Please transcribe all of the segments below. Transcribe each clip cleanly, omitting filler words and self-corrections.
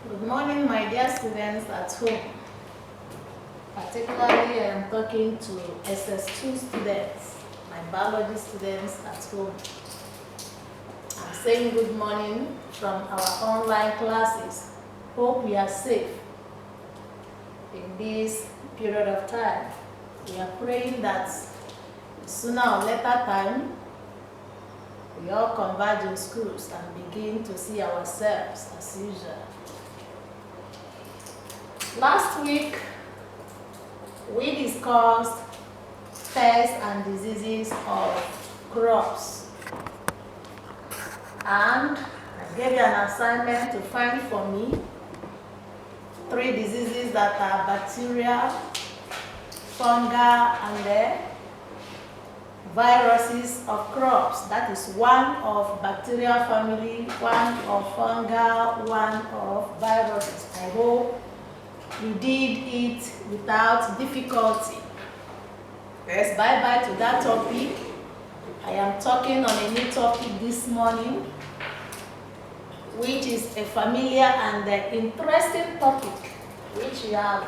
Good morning, my dear students at home. Particularly, I am talking to SS2 students, my biology students at home. I'm saying good morning from our online classes. Hope we are safe in this period of time. We are praying that sooner or later time, we all converge in schools and begin to see ourselves as usual. Last week, we discussed pests and diseases of crops. And I gave you an assignment to find for me 3 diseases that are bacteria, fungi, and viruses of crops. That is one of bacteria family, one of fungi, one of viruses. I hope you did it without difficulty. Yes, bye-bye to that topic. I am talking on a new topic this morning, which is a familiar and interesting topic, which you have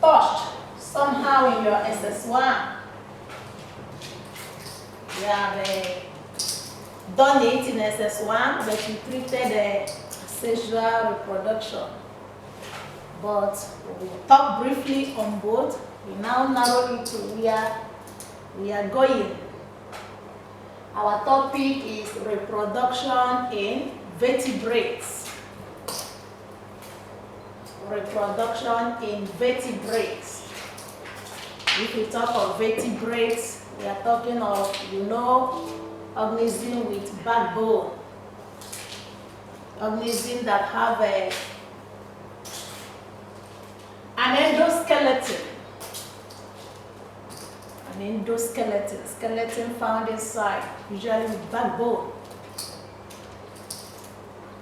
touched somehow in your SS1. You have done it in SS1, but you treated sexual reproduction. But we will talk briefly on both. We now narrow it to where we are going. Our topic is reproduction in vertebrates. Reproduction in vertebrates. If we talk of vertebrates, we are talking of, organisms with backbone. Organisms that have an endoskeleton. An endoskeleton, skeleton found inside, usually with backbone.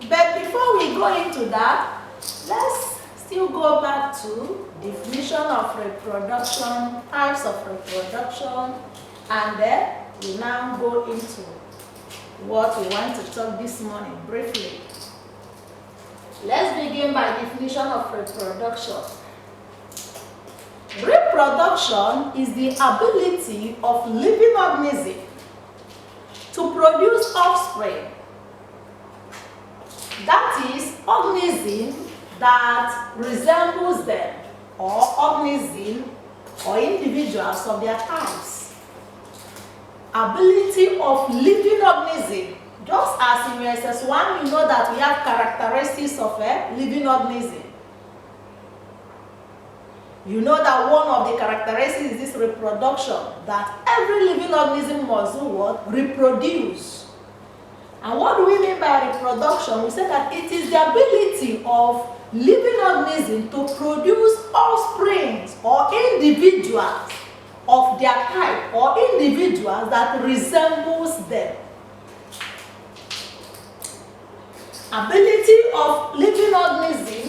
But before we go into that, let's still go back to definition of reproduction, types of reproduction, and then we now go into what we want to talk this morning briefly. Let's begin by definition of reproduction. Reproduction is the ability of living organisms to produce offspring. That is, organism that resembles them, or organism or individuals of their types. Ability of living organism. Just as in your SS1, you know that we have characteristics of a living organism. You know that one of the characteristics is this reproduction, that every living organism must do what? Reproduce. And what do we mean by reproduction? We say that it is the ability of living organisms to produce offspring or individuals of their type or individuals that resembles them. Ability of living organisms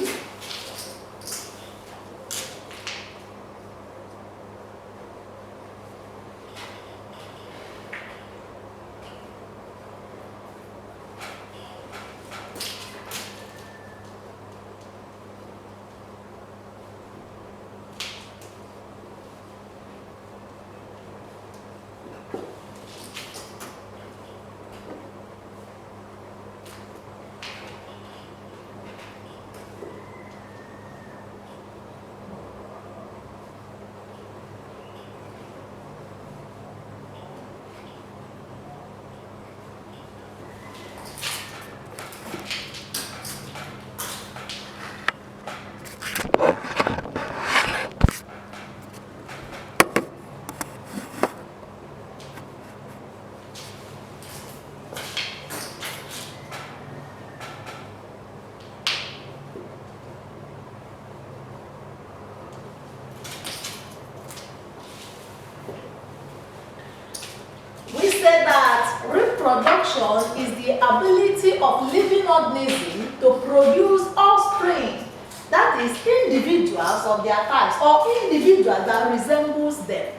reproduction is the ability of living organisms to produce offspring, that is, individuals of their types or individuals that resembles them.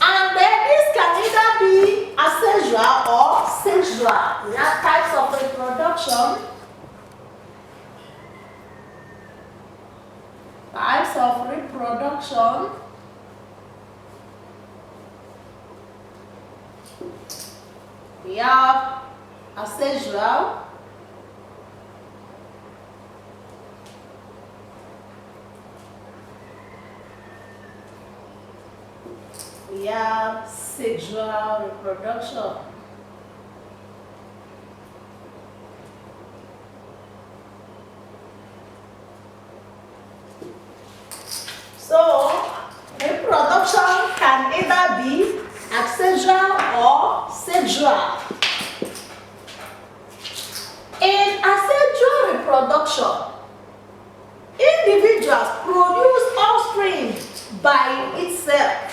And then this can either be asexual or sexual. We have types of reproduction. reproduction. We have asexual. We have sexual reproduction. So, reproduction can either be asexual or sexual. In asexual reproduction, individuals produce offspring by itself.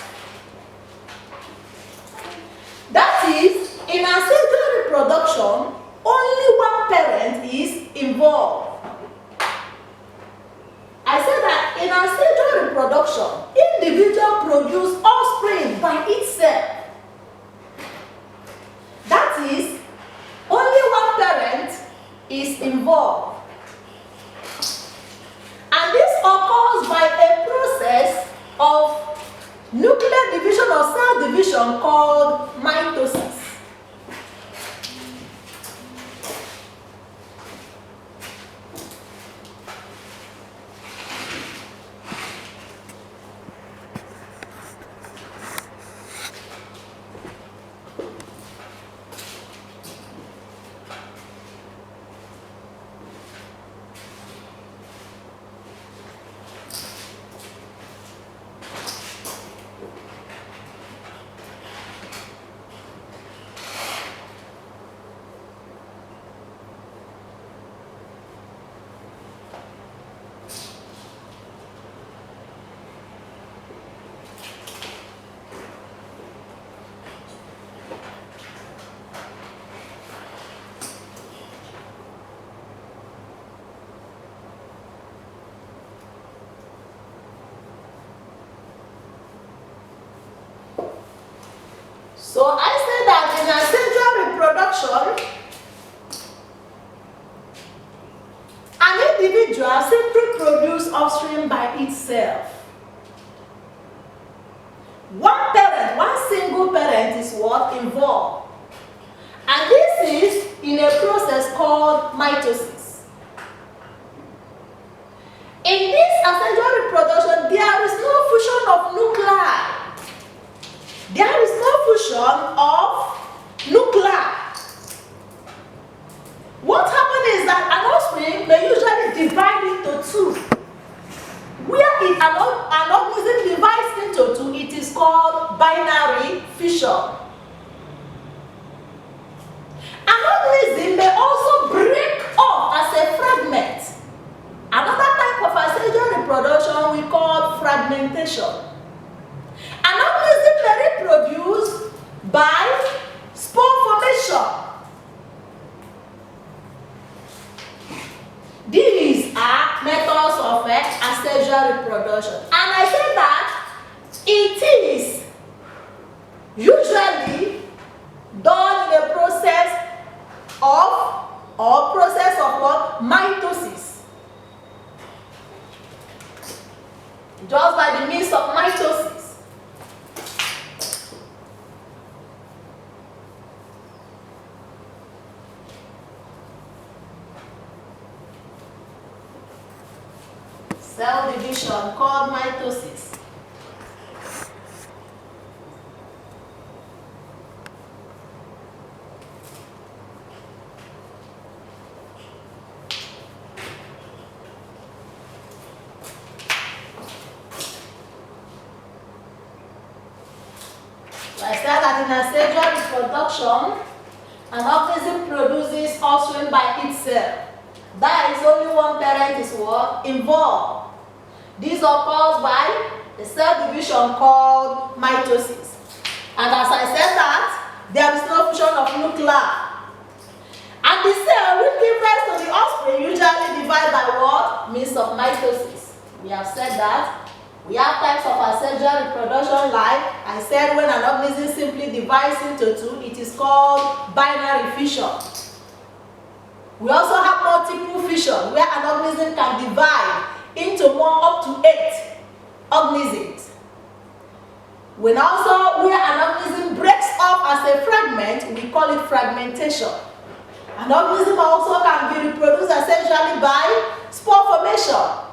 That is, in asexual reproduction, only one parent is involved. I said that in asexual reproduction, individuals produce offspring by itself. That is, only one parent is involved. And this occurs by a process of nuclear division or cell division called mitosis. So I said that in asexual reproduction, an individual simply produces offspring by itself. One parent, one single parent is what involved. And this is in a process called mitosis. In this asexual reproduction, there is no fusion of nuclei. There is no fusion of nuclei. What happens is that an offspring may usually divide into two. Where an organism divides into two, it is called binary fission. An organism may also break off as a fragment. Another type of asexual reproduction we call fragmentation. An organism may reproduce by spore formation. These are methods of asexual reproduction. And I said that it is usually done in a process of what? Mitosis. Just by the means of mitosis. Cell division called mitosis. So I said that in asexual reproduction, an organism produces offspring by itself. That is, only one parent is what? Involved. This occurs by a cell division called mitosis. And as I said that, there is no fusion of nuclei. And the cell which gives rise to the offspring usually divide by what? Means of mitosis. We have said that. We have types of asexual reproduction like I said, when an organism simply divides into two, it is called binary fission. We also have multiple fission where an organism can divide into more up to 8 organisms. When also where an organism breaks up as a fragment, we call it fragmentation. An organism also can be reproduced essentially by spore formation.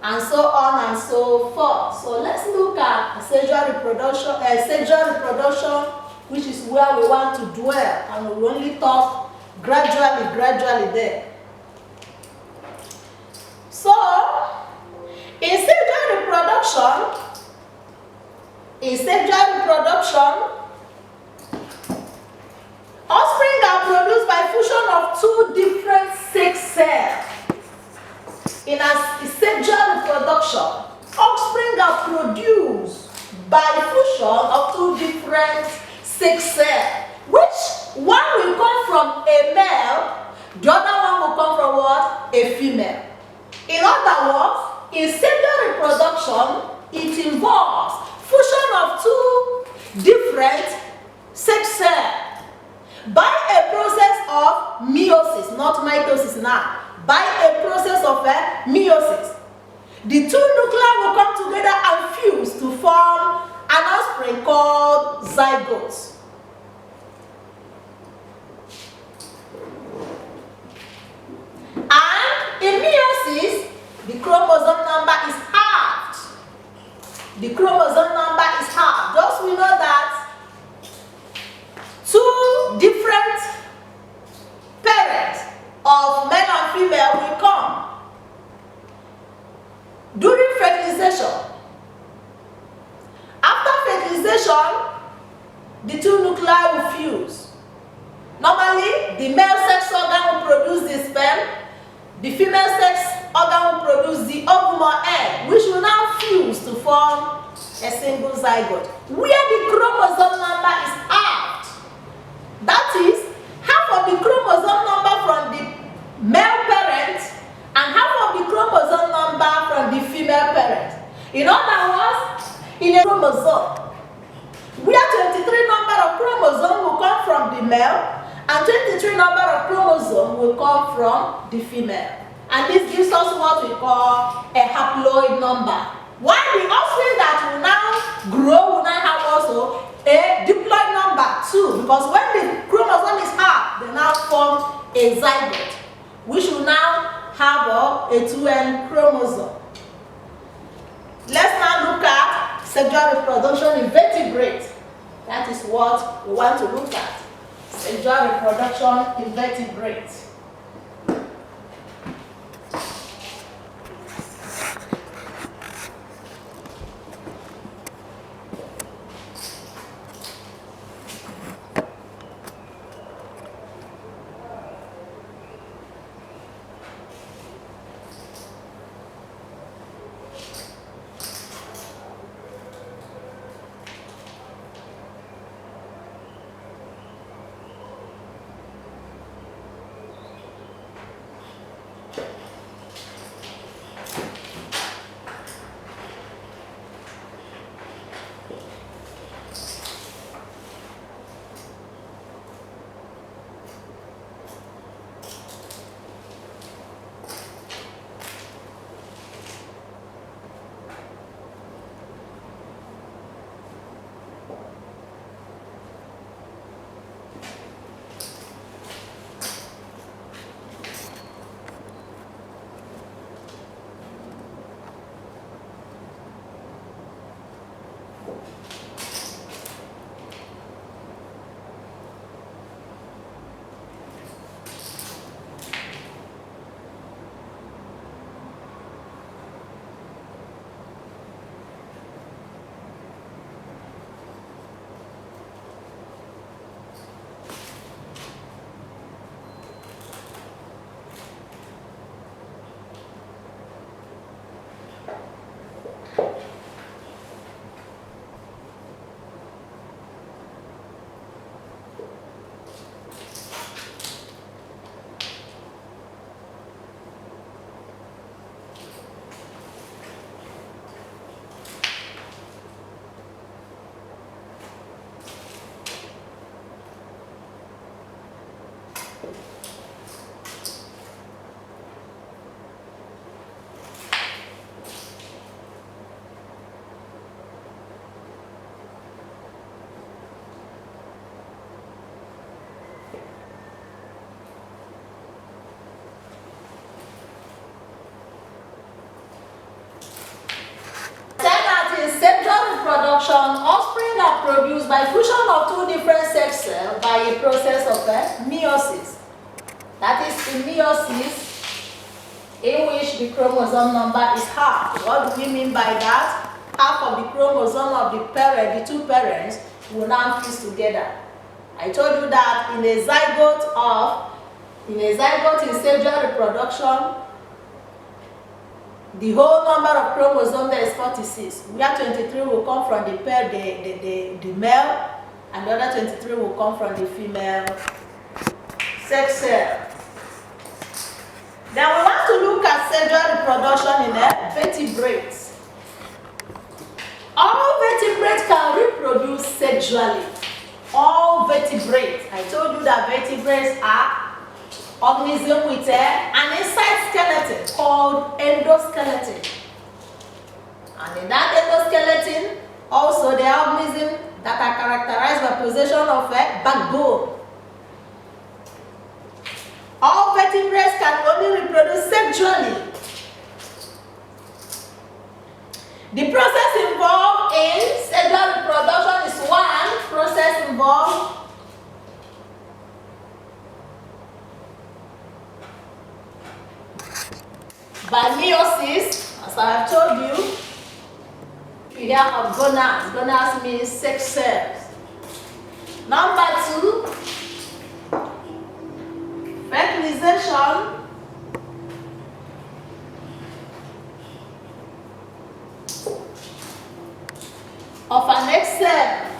And so on and so forth. So let's look at sexual reproduction, which is where we want to dwell, and we will only talk gradually there. So, in sexual reproduction, offspring are produced by fusion of two different sex cells. In a sexual reproduction, offspring are produced by fusion of two different sex cells, which one will come from a male, the other one will come from what? A female. In other words, in sexual reproduction, it involves fusion of two different sex cells by a process of meiosis, not mitosis now. By a process of meiosis. The two nuclei will come together and fuse to form an offspring called zygotes. And in meiosis, the chromosome number is halved. The chromosome number is halved. Thus we know that two different parents of male and female will come. During fertilization, after fertilization, the two nuclei will fuse. Normally, the male sex organ will produce the sperm, the female sex organ will produce the ovum or egg, which will now fuse to form a single zygote, where the chromosome number is halved. That is, half of the chromosome number from the male parent and half of the chromosome number from the female parent. In other words, in a chromosome, where 23 number of chromosomes will come from the male and 23 number of chromosomes will come from the female. And this gives us what we call a haploid number. While the offspring that will now grow will now have also a diploid number too, because when the chromosome is half, they now form a zygote, which will now have a 2N chromosome. Let's now look at sexual reproduction in vertebrates. That is what we want to look at. Sexual reproduction in vertebrates. are produced by fusion of two different sex cells by a process of meiosis. That is, in meiosis, in which the chromosome number is half. What do we mean by that? Half of the chromosome of the two parents, will now fuse together. I told you that in a zygote in sexual reproduction, the whole number of chromosomes there is 46. Where 23 will come from the male, and the other 23 will come from the female sex cell. Then we want to look at sexual reproduction in vertebrates. All vertebrates can reproduce sexually. All vertebrates. I told you that vertebrates are organisms with an inside skeleton called endoskeleton. And in that endoskeleton, also there are organisms that are characterized by possession of a backbone. All vertebrates can only reproduce sexually. The process involved in sexual reproduction is one process involved by meiosis, as I have told you. We hear of gonads. Gonads means sex cells. Number 2, fertilization of an egg cell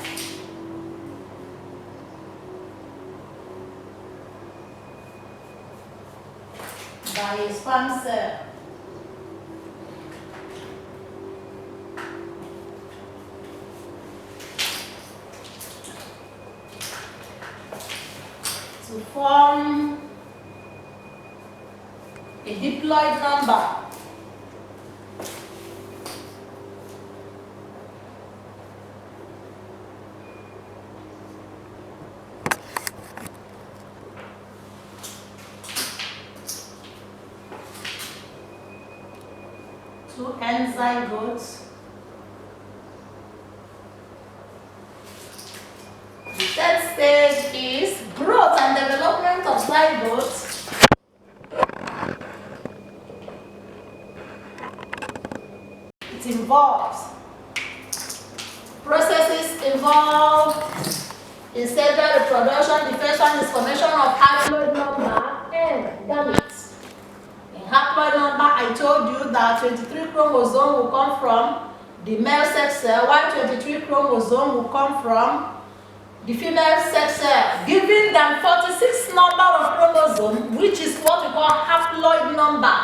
by a sperm cell. To form a diploid number. Two zygotes. The third stage is growth and development of zygotes. It involves processes involved in sexual reproduction. The first one is formation of haploid number and gametes. In haploid number, I told you that 23 chromosomes will come from the male sex cell, while 23 chromosomes will come from the female sex cell, giving them 46 number of chromosomes, which is what we call haploid number.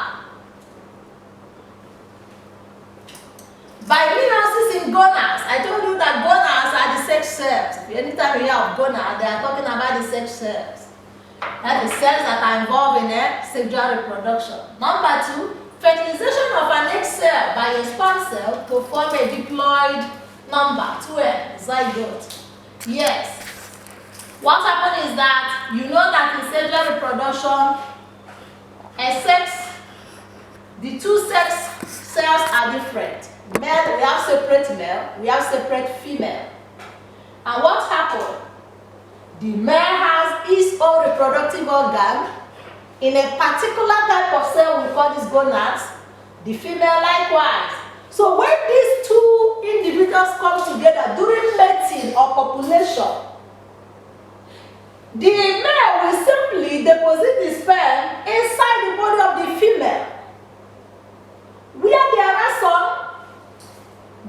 By meiosis in gonads, I told you that gonads are the sex cells. Anytime you hear of gonads, they are talking about the sex cells. That is cells that are involved in sexual reproduction. Number 2, fertilization of an egg cell by a sperm cell to form a diploid number, 2n, zygote. Yes. What happens is that you know that in sexual reproduction, the two sex cells are different. Male, we have separate male, we have separate female. And what happened? The male has his own reproductive organ in a particular type of cell we call these gonads, the female likewise. So when these two individuals come together during mating or copulation, the male will simply deposit the sperm inside the body of the female. Where there are some,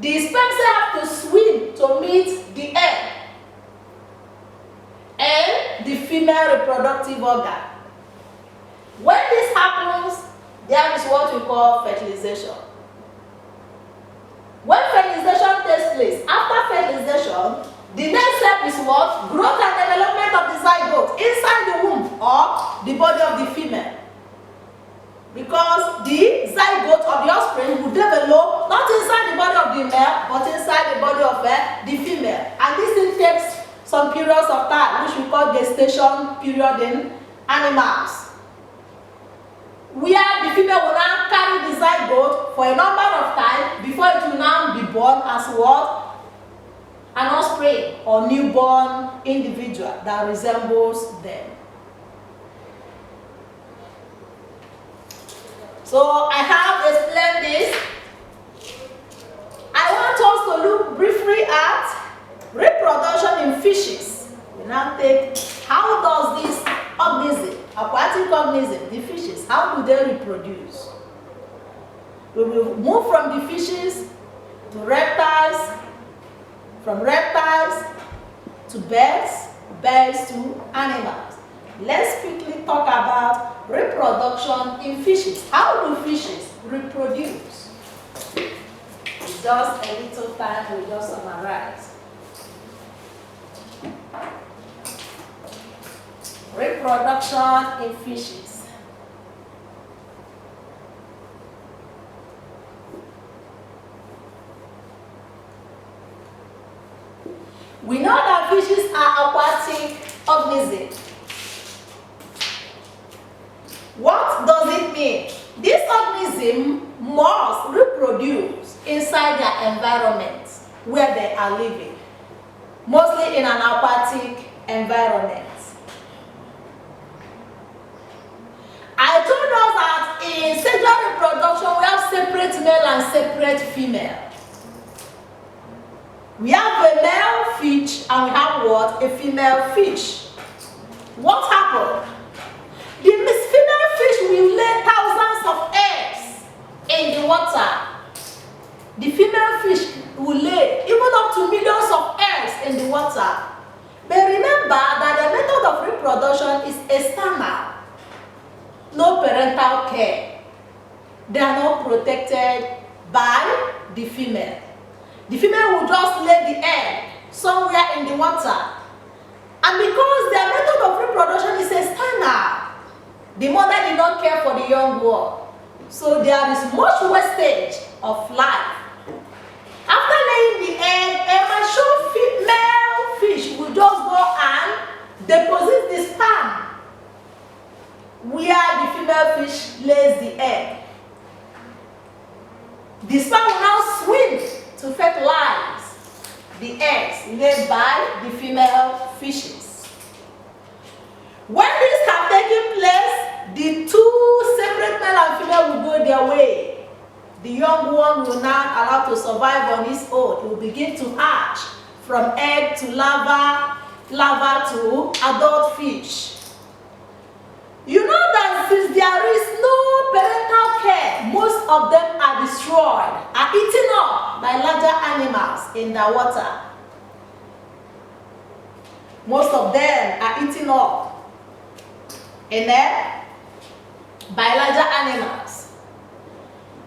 the sperm cell have to swim to meet the egg and the female reproductive organ. When this happens, there is what we call fertilization. When fertilization takes place, after fertilization, the next step is what? Growth and development of the zygote inside the womb or the body of the female. Because the zygote of the offspring will develop not inside the body of the male, but inside the body of the female. And this thing takes some periods of time, which we call gestation period in animals, where the female will now carry the zygote for a number of time before it will now be born as what? an offspring or newborn individual that resembles them. So I have explained this. I want us to look briefly at reproduction in fishes. We now take, how does this organism, aquatic organism, the fishes, how do they reproduce? We will move from the fishes to reptiles, from reptiles to birds, birds to animals. Let's quickly talk about reproduction in fishes. How do fishes reproduce? It's just a little time, we'll just summarize. Reproduction in fishes. We know that fishes are aquatic organisms. What does it mean? This organism must reproduce inside their environment where they are living, mostly in an aquatic environment. I told us that in sexual reproduction we have separate male and separate female. We have a male fish and we have what? A female fish. What happened? The female fish will lay thousands of eggs in the water. The female fish will lay even up to millions of eggs in the water. But remember that the method of reproduction is external. No parental care. They are not protected by the female. The female will just lay the egg somewhere in the water. And because their method of reproduction is external, the mother did not care for the young one. So there is much wastage of life. After laying the egg, a mature female fish will just go and deposit the sperm where the female fish lays the egg. The sperm will now swim to fertilize the eggs laid by the female fishes. When this have taken place, the two separate male and female will go their way. The young one will now allow to survive on his own. It will begin to hatch from egg to larva, larva to adult fish. You know that since there is no parental care, most of them are destroyed, are eaten up by larger animals in the water. Most of them are eaten up in there by larger animals.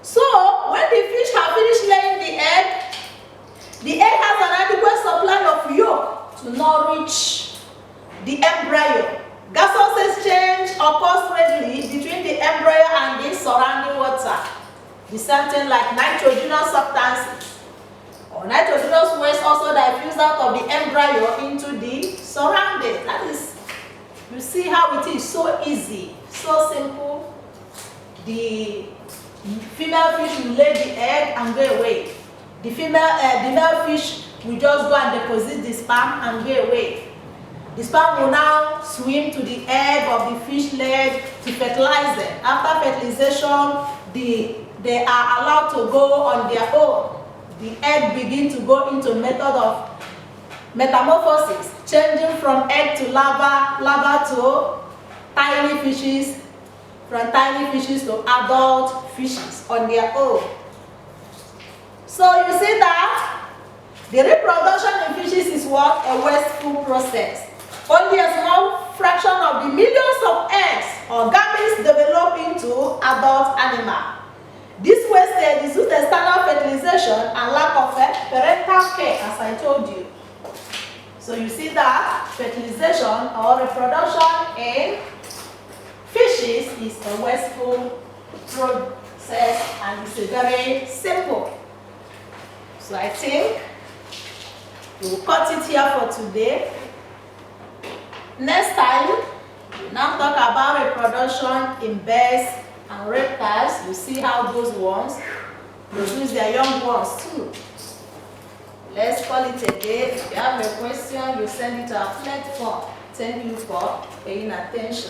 So when the fish have finished laying the egg has an adequate supply of yolk to nourish the embryo. Gaseous exchange occurs readily between the embryo and the surrounding water. The same thing like nitrogenous substances or nitrogenous waste also diffuse out of the embryo into the surroundings. That is, you see how it is so easy, so simple. The female fish will lay the egg and go away. The male fish will just go and deposit the sperm and go away. The sperm will now swim to the egg of the fish leg to fertilize them. After fertilization, they are allowed to go on their own. The egg begin to go into a method of metamorphosis, changing from egg to larva, larva to tiny fishes, from tiny fishes to adult fishes on their own. So you see that the reproduction in fishes is what? A wasteful process. Only a small fraction of the millions of eggs or gametes develop into adult animal. This wastage is due to external fertilization and lack of parental care, as I told you. So you see that fertilization or reproduction in fishes is a wasteful process and it's very simple. So I think we will cut it here for today. Next time, we'll now talk about reproduction in birds and reptiles. You see how those ones produce their young ones too. Let's call it a day. If you have a question, you send it to our platform. Thank you for paying attention.